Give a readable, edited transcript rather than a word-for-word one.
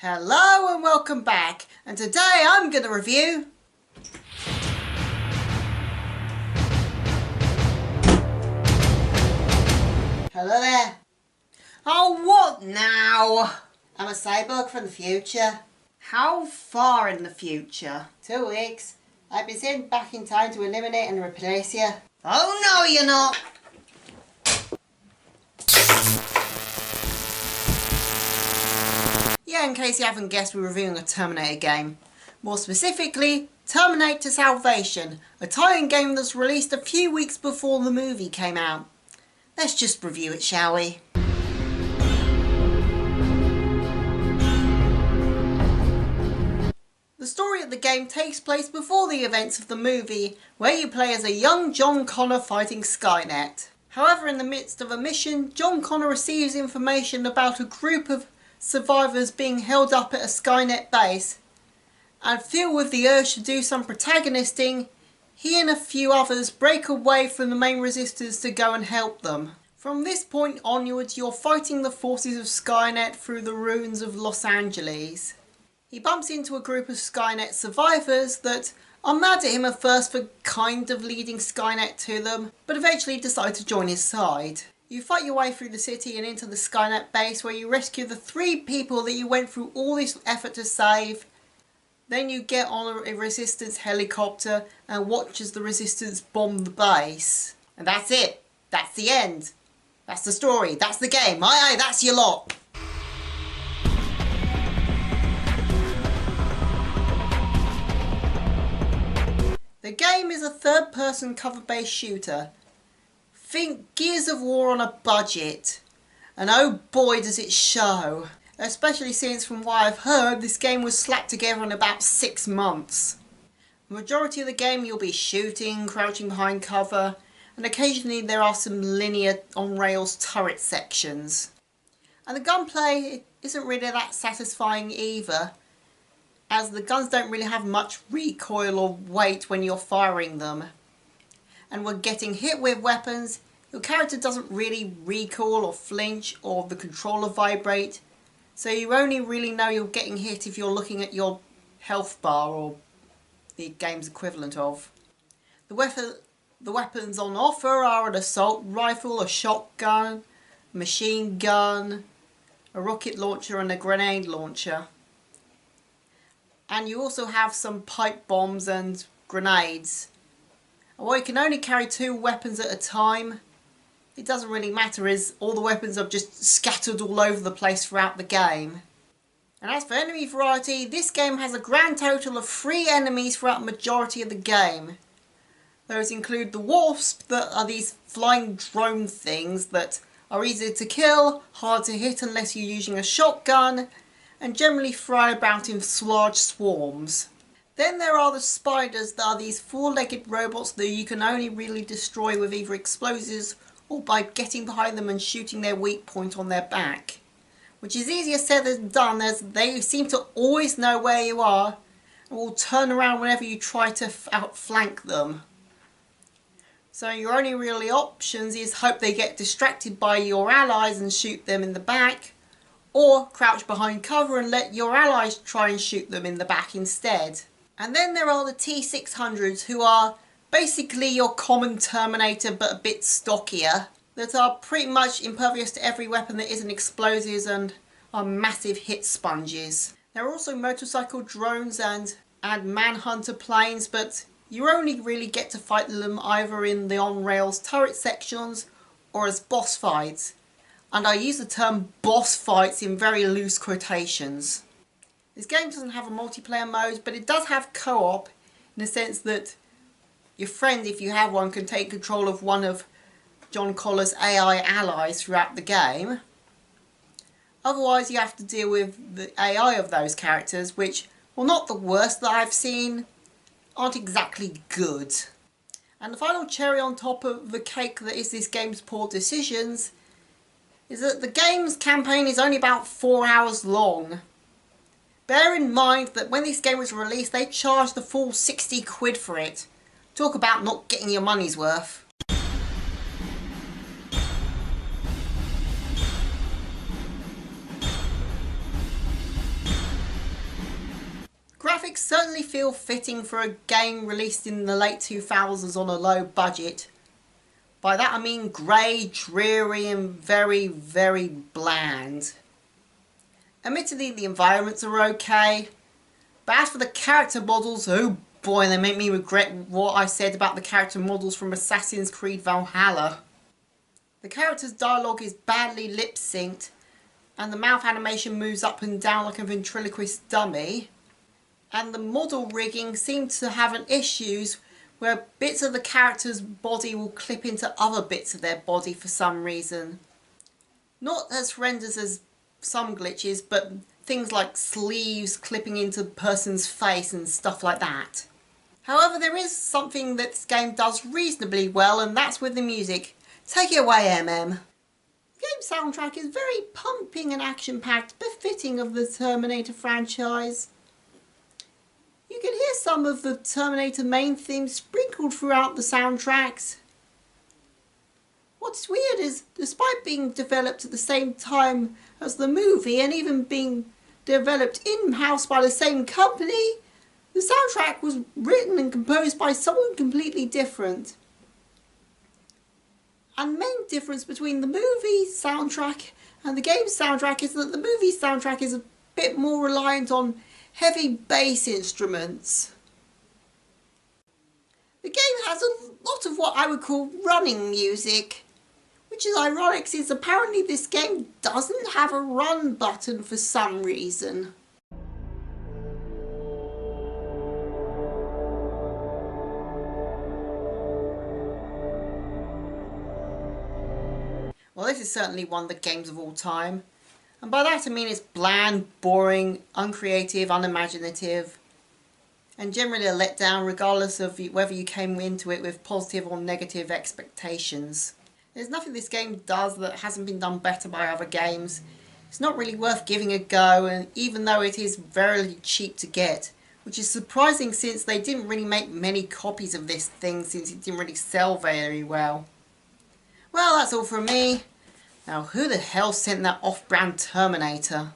Hello and welcome back, and today I'm going to review Hello there. Oh, what now? I'm a cyborg from the future. How far in the future? 2 weeks. I've been sent back in time to eliminate and replace you. Oh no, you're not. Yeah, in case you haven't guessed, we're reviewing a Terminator game. More specifically, Terminator Salvation, a tie-in game that's released a few weeks before the movie came out. Let's just review it, shall we? The story of the game takes place before the events of the movie, where you play as a young John Connor fighting Skynet. However, in the midst of a mission, John Connor receives information about a group of survivors being held up at a Skynet base, and filled with the urge to do some protagonisting, he and a few others break away from the main resistors to go and help them. From this point onwards, you're fighting the forces of Skynet through the ruins of Los Angeles. He bumps into a group of Skynet survivors that are mad at him at first for kind of leading Skynet to them, but eventually decide to join his side. You fight your way through the city and into the Skynet base, where you rescue the 3 people that you went through all this effort to save. Then you get on a Resistance helicopter and watch as the Resistance bomb the base. And that's it. That's the end. That's the story. That's the game. Aye, that's your lot. The game is a third-person cover-based shooter. Think Gears of War on a budget. And oh boy does it show. Especially since, from what I've heard, this game was slapped together in about 6 months. The majority of the game you'll be shooting, crouching behind cover, and occasionally there are some linear on-rails turret sections. And the gunplay isn't really that satisfying either, as the guns don't really have much recoil or weight when you're firing them. And when getting hit with weapons, your character doesn't really recoil or flinch or the controller vibrate, so you only really know you're getting hit if you're looking at your health bar, or the game's equivalent of. The weapons on offer are an assault rifle, a shotgun, a machine gun, a rocket launcher and a grenade launcher. And you also have some pipe bombs and grenades. While you can only carry 2 weapons at a time, it doesn't really matter, as all the weapons are just scattered all over the place throughout the game. And as for enemy variety, this game has a grand total of 3 enemies throughout the majority of the game. Those include the Wasp, that are these flying drone things that are easy to kill, hard to hit unless you're using a shotgun, and generally fly about in large swarms. Then there are the Spiders, that are these 4-legged robots that you can only really destroy with either explosives or by getting behind them and shooting their weak point on their back. Which is easier said than done, as they seem to always know where you are and will turn around whenever you try to outflank them. So your only really options is hope they get distracted by your allies and shoot them in the back, or crouch behind cover and let your allies try and shoot them in the back instead. And then there are the T-600s, who are basically your common Terminator but a bit stockier, that are pretty much impervious to every weapon that isn't explosives and are massive hit sponges. There are also motorcycle drones and manhunter planes, but you only really get to fight them either in the on-rails turret sections or as boss fights. And I use the term boss fights in very loose quotations. This game doesn't have a multiplayer mode, but it does have co-op, in the sense that your friend, if you have one, can take control of one of John Connor's AI allies throughout the game. Otherwise you have to deal with the AI of those characters, which, while not the worst that I've seen, aren't exactly good. And the final cherry on top of the cake that is this game's poor decisions is that the game's campaign is only about 4 hours long. Bear in mind that when this game was released, they charged the full 60 quid for it. Talk about not getting your money's worth. graphics certainly feel fitting for a game released in the late 2000s on a low budget. By that I mean grey, dreary and very, very bland. Admittedly, the environments are okay, but as for the character models, oh boy, they make me regret what I said about the character models from Assassin's Creed Valhalla. The character's dialogue is badly lip-synced, and the mouth animation moves up and down like a ventriloquist dummy. And the model rigging seems to have an issues where bits of the character's body will clip into other bits of their body for some reason. Not as horrendous as some glitches, but things like sleeves clipping into the person's face and stuff like that. However, there is something that this game does reasonably well, and that's with the music. Take it away, MM. The game's soundtrack is very pumping and action-packed, befitting of the Terminator franchise. You can hear some of the Terminator main theme sprinkled throughout the soundtracks. What's weird is, despite being developed at the same time as the movie and even being developed in-house by the same company, the soundtrack was written and composed by someone completely different. And the main difference between the movie soundtrack and the game soundtrack is that the movie soundtrack is a bit more reliant on heavy bass instruments. The game has a lot of what I would call running music, which is ironic since apparently this game doesn't have a run button for some reason. Well, this is certainly one of the games of all time. And by that I mean it's bland, boring, uncreative, unimaginative, and generally a letdown regardless of whether you came into it with positive or negative expectations. There's nothing this game does that hasn't been done better by other games. It's not really worth giving a go, and even though it is very cheap to get, which is surprising since they didn't really make many copies of this thing since it didn't really sell very well. Well, that's all from me. Now, who the hell sent that off-brand Terminator?